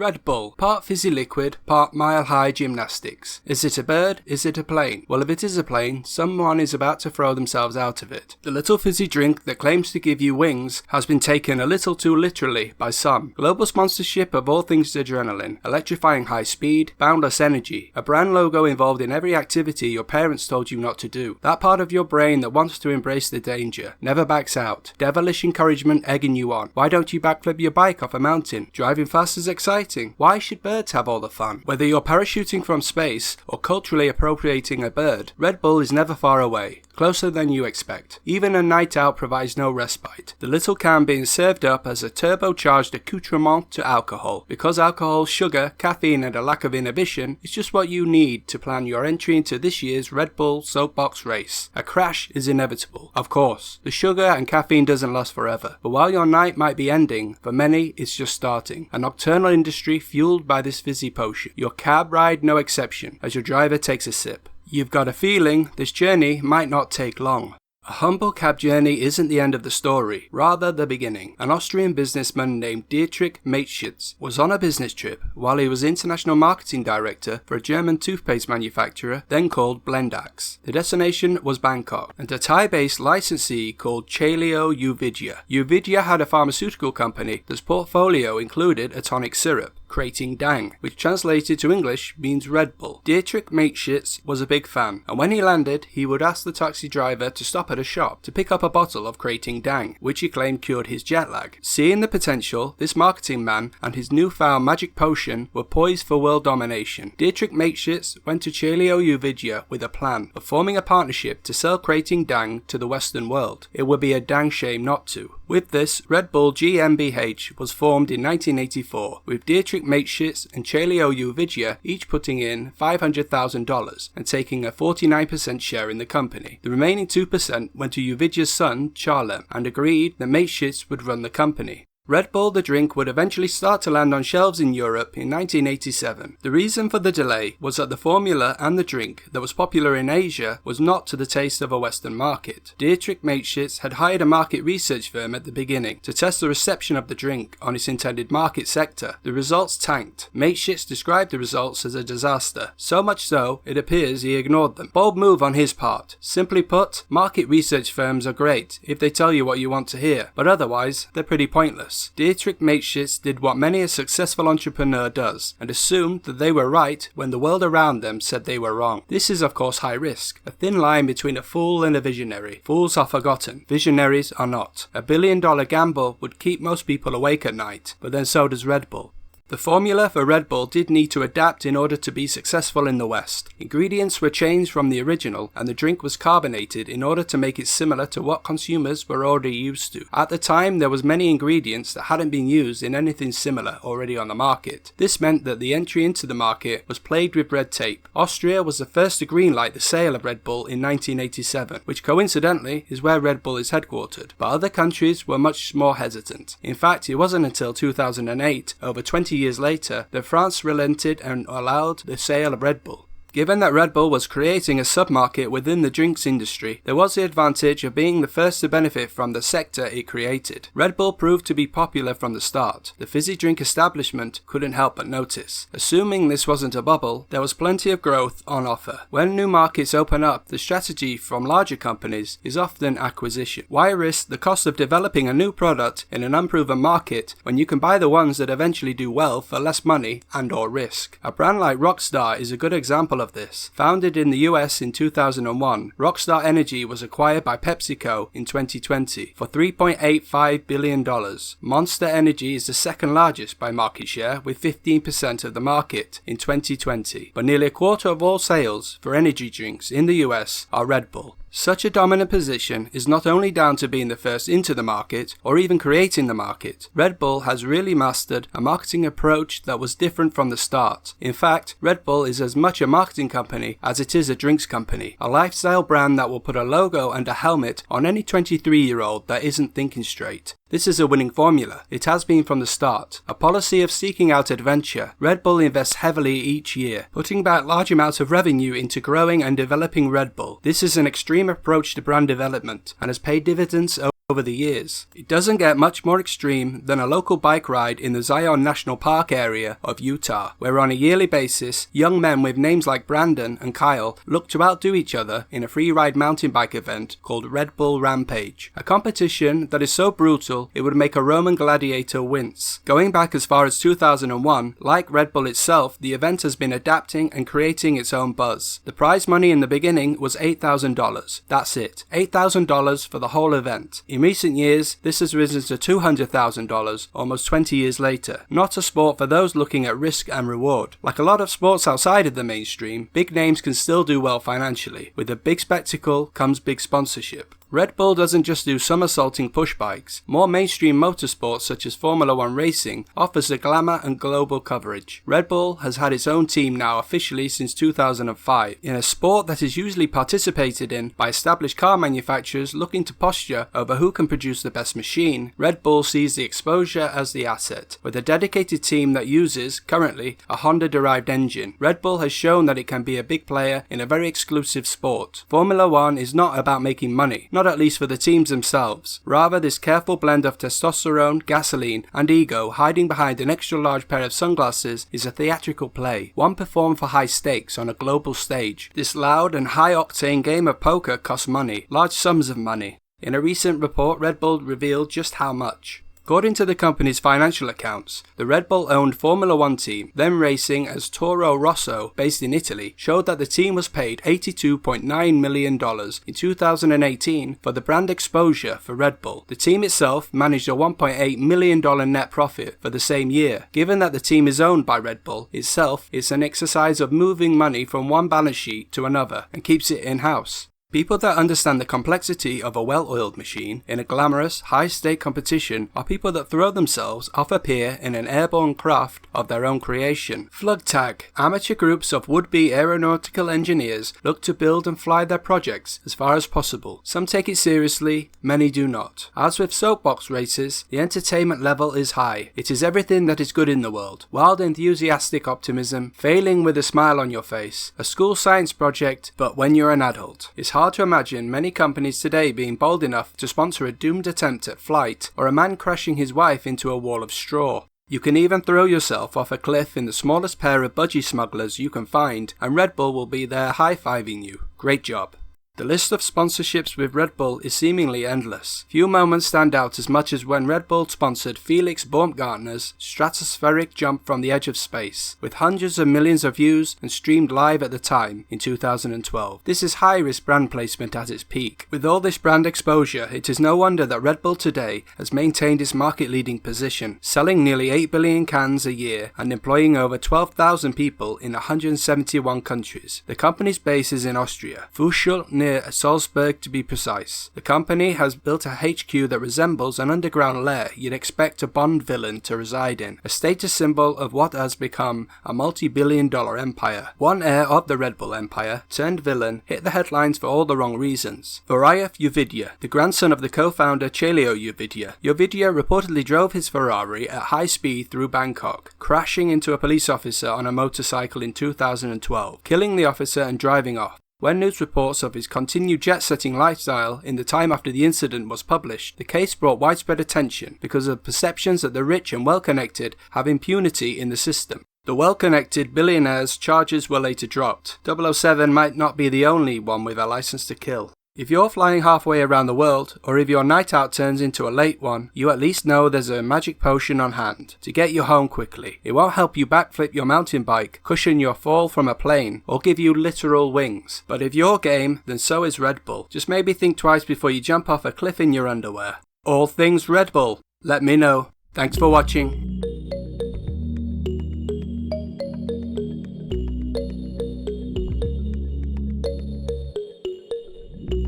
Red Bull, part fizzy liquid, part mile-high gymnastics. Is it a bird? Is it a plane? Well, if it is a plane, someone is about to throw themselves out of it. The little fizzy drink that claims to give you wings has been taken a little too literally by some. Global sponsorship of all things adrenaline, electrifying high speed, boundless energy, a brand logo involved in every activity your parents told you not to do. That part of your brain that wants to embrace the danger, never backs out. Devilish encouragement egging you on. Why don't you backflip your bike off a mountain? Driving fast is exciting. Why should birds have all the fun? Whether you're parachuting from space or culturally appropriating a bird, Red Bull is never far away. Closer than you expect. Even a night out provides no respite. The little can being served up as a turbocharged accoutrement to alcohol. Because alcohol, sugar, caffeine and a lack of inhibition is just what you need to plan your entry into this year's Red Bull soapbox race. A crash is inevitable. Of course, the sugar and caffeine doesn't last forever. But while your night might be ending, for many it's just starting. A nocturnal industry fueled by this fizzy potion. Your cab ride no exception as your driver takes a sip. You've got a feeling this journey might not take long. A humble cab journey isn't the end of the story, rather the beginning. An Austrian businessman named Dietrich Mateschitz was on a business trip while he was international marketing director for a German toothpaste manufacturer then called Blendax. The destination was Bangkok, and a Thai-based licensee called Chelio Uvidya. Uvidya had a pharmaceutical company whose portfolio included a tonic syrup, creating Dang, which translated to English means Red Bull. Dietrich Mateschitz was a big fan, and when he landed, he would ask the taxi driver to stop at a shop to pick up a bottle of creating Dang, which he claimed cured his jet lag. Seeing the potential, this marketing man and his newfound magic potion were poised for world domination. Dietrich Mateschitz went to Chelio Uvidya with a plan of forming a partnership to sell creating Dang to the Western world. It would be a dang shame not to. With this, Red Bull GmbH was formed in 1984, with Dietrich Mateschitz and Chelio Uvidya each putting in $500,000 and taking a 49% share in the company. The remaining 2% went to Uvidya's son, Charlem, and agreed that Mateschitz would run the company. Red Bull the drink would eventually start to land on shelves in Europe in 1987. The reason for the delay was that the formula and the drink that was popular in Asia was not to the taste of a Western market. Dietrich Mateschitz had hired a market research firm at the beginning to test the reception of the drink on its intended market sector. The results tanked. Mateschitz described the results as a disaster, so much so it appears he ignored them. Bold move on his part. Simply put, market research firms are great if they tell you what you want to hear, but otherwise they're pretty pointless. Dietrich Mateschitz did what many a successful entrepreneur does, and assumed that they were right when the world around them said they were wrong. This is of course high risk, a thin line between a fool and a visionary. Fools are forgotten, visionaries are not. A billion-dollar gamble would keep most people awake at night, but then so does Red Bull. The formula for Red Bull did need to adapt in order to be successful in the West. Ingredients were changed from the original, and the drink was carbonated in order to make it similar to what consumers were already used to. At the time, there was many ingredients that hadn't been used in anything similar already on the market. This meant that the entry into the market was plagued with red tape. Austria was the first to greenlight the sale of Red Bull in 1987, which coincidentally is where Red Bull is headquartered, but other countries were much more hesitant. In fact, it wasn't until 2008, over 20 years later, that France relented and allowed the sale of Red Bull. Given that Red Bull was creating a sub-market within the drinks industry, there was the advantage of being the first to benefit from the sector it created. Red Bull proved to be popular from the start. The fizzy drink establishment couldn't help but notice. Assuming this wasn't a bubble, there was plenty of growth on offer. When new markets open up, the strategy from larger companies is often acquisition. Why risk the cost of developing a new product in an unproven market when you can buy the ones that eventually do well for less money and or risk? A brand like Rockstar is a good example of this. Founded in the US in 2001, Rockstar Energy was acquired by PepsiCo in 2020 for $3.85 billion. Monster Energy is the second largest by market share with 15% of the market in 2020, but nearly a quarter of all sales for energy drinks in the US are Red Bull. Such a dominant position is not only down to being the first into the market or even creating the market. Red Bull has really mastered a marketing approach that was different from the start. In fact, Red Bull is as much a marketing company as it is a drinks company, a lifestyle brand that will put a logo and a helmet on any 23-year-old that isn't thinking straight. This is a winning formula. It has been from the start. A policy of seeking out adventure. Red Bull invests heavily each year, putting back large amounts of revenue into growing and developing Red Bull. This is an extreme approach to brand development and has paid dividends over over the years. It doesn't get much more extreme than a local bike ride in the Zion National Park area of Utah, where on a yearly basis, young men with names like Brandon and Kyle look to outdo each other in a free ride mountain bike event called Red Bull Rampage, a competition that is so brutal it would make a Roman gladiator wince. Going back as far as 2001, like Red Bull itself, the event has been adapting and creating its own buzz. The prize money in the beginning was $8,000. That's it, $8,000 for the whole event. In recent years, this has risen to $200,000 almost 20 years later. Not a sport for those looking at risk and reward. Like a lot of sports outside of the mainstream, big names can still do well financially. With a big spectacle comes big sponsorship. Red Bull doesn't just do somersaulting push bikes. More mainstream motorsports such as Formula 1 racing offers the glamour and global coverage. Red Bull has had its own team now officially since 2005, in a sport that is usually participated in by established car manufacturers looking to posture over who can produce the best machine. Red Bull sees the exposure as the asset, with a dedicated team that uses, currently, a Honda-derived engine. Red Bull has shown that it can be a big player in a very exclusive sport. Formula 1 is not about making money, not at least for the teams themselves. Rather, this careful blend of testosterone, gasoline, and ego hiding behind an extra large pair of sunglasses is a theatrical play, one performed for high stakes on a global stage. This loud and high-octane game of poker costs money, large sums of money. In a recent report, Red Bull revealed just how much. According to the company's financial accounts, the Red Bull-owned Formula 1 team, then racing as Toro Rosso based in Italy, showed that the team was paid $82.9 million in 2018 for the brand exposure for Red Bull. The team itself managed a $1.8 million net profit for the same year. Given that the team is owned by Red Bull itself, it's an exercise of moving money from one balance sheet to another and keeps it in-house. People that understand the complexity of a well-oiled machine in a glamorous, high-stake competition are people that throw themselves off a pier in an airborne craft of their own creation. Flug tag. Amateur groups of would-be aeronautical engineers look to build and fly their projects as far as possible. Some take it seriously, many do not. As with soapbox races, the entertainment level is high. It is everything that is good in the world. Wild, enthusiastic optimism, failing with a smile on your face, a school science project, but when you're an adult. It's hard to imagine many companies today being bold enough to sponsor a doomed attempt at flight or a man crashing his wife into a wall of straw. You can even throw yourself off a cliff in the smallest pair of budgie smugglers you can find, and Red Bull will be there high-fiving you. Great job. The list of sponsorships with Red Bull is seemingly endless. Few moments stand out as much as when Red Bull sponsored Felix Baumgartner's stratospheric jump from the edge of space, with hundreds of millions of views and streamed live at the time in 2012. This is high-risk brand placement at its peak. With all this brand exposure, it is no wonder that Red Bull today has maintained its market-leading position, selling nearly 8 billion cans a year and employing over 12,000 people in 171 countries. The company's base is in Austria, Fuschl near Salzburg to be precise. The company has built a HQ that resembles an underground lair you'd expect a Bond villain to reside in, a status symbol of what has become a multi-billion-dollar empire. One heir of the Red Bull empire, turned villain, hit the headlines for all the wrong reasons. Vorayev Uvidya, the grandson of the co-founder Chelio Uvidya. Uvidya reportedly drove his Ferrari at high speed through Bangkok, crashing into a police officer on a motorcycle in 2012, killing the officer and driving off. When news reports of his continued jet-setting lifestyle in the time after the incident was published, the case brought widespread attention because of perceptions that the rich and well-connected have impunity in the system. The well-connected billionaire's charges were later dropped. 007 might not be the only one with a license to kill. If you're flying halfway around the world, or if your night out turns into a late one, you at least know there's a magic potion on hand to get you home quickly. It won't help you backflip your mountain bike, cushion your fall from a plane, or give you literal wings. But if you're game, then so is Red Bull. Just maybe think twice before you jump off a cliff in your underwear. All things Red Bull. Let me know. Thanks for watching.